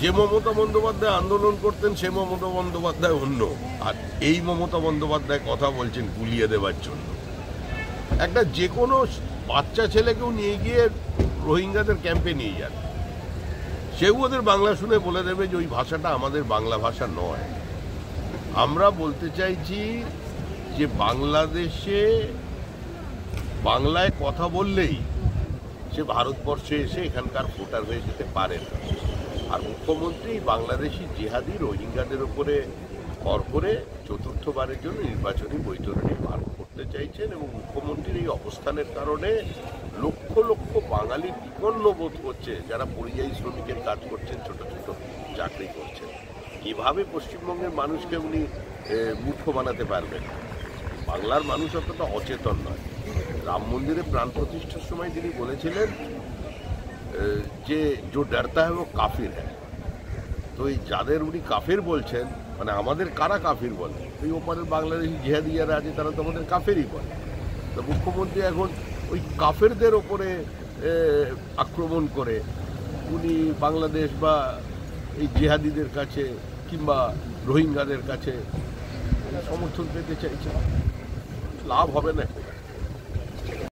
যে মমতা বন্দ্যোপাধ্যায় আন্দোলন করতেন সে মমতা বন্দ্যোপাধ্যায় অন্য, আর এই মমতা বন্দ্যোপাধ্যায় কথা বলছেন গুলিয়ে দেওয়ার জন্য। একটা যে কোনো বাচ্চা ছেলেকেও নিয়ে গিয়ে রোহিঙ্গাদের ক্যাম্পে নিয়ে যান, সেও ওদের বাংলা শুনে বলে দেবে যে ওই ভাষাটা আমাদের বাংলা ভাষা নয়। আমরা বলতে চাইছি যে বাংলাদেশে বাংলায় কথা বললেই সে ভারতবর্ষে এসে এখানকার ভোটার হয়ে যেতে পারে না। আর মুখ্যমন্ত্রী বাংলাদেশি জিহাদি রোহিঙ্গাদের উপরে ভর করে চতুর্থবারের জন্য নির্বাচনী বৈতরণী পার করতে চাইছেন, এবং মুখ্যমন্ত্রীর এই অবস্থানের কারণে লক্ষ লক্ষ বাঙালি বিপন্ন বোধ করছে, যারা পরিযায়ী শ্রমিকের কাজ করছেন, ছোট ছোট চাকরি করছেন। কিভাবে পশ্চিমবঙ্গের মানুষকে উনি মূর্খ বানাতে পারবেন? বাংলার মানুষ অতটা অচেতন নয়। রাম মন্দিরে প্রাণ প্রতিষ্ঠার সময় তিনি বলেছিলেন যে जो डरता है वो काफिर है। তো এই যাদের উনি কাফের বলছেন, মানে আমাদের কারা কাফির বলে? ওই ওপারের বাংলাদেশি জিহাদি যারা আছে তারা তো আমাদের কাফেরই বলে। তো মুখ্যমন্ত্রী এখন ওই কাফেরদের ওপরে আক্রমণ করে উনি বাংলাদেশ বা এই জিহাদিদের কাছে কিংবা রোহিঙ্গাদের কাছে সমর্থন পেতে চাইছেন। লাভ হবে না।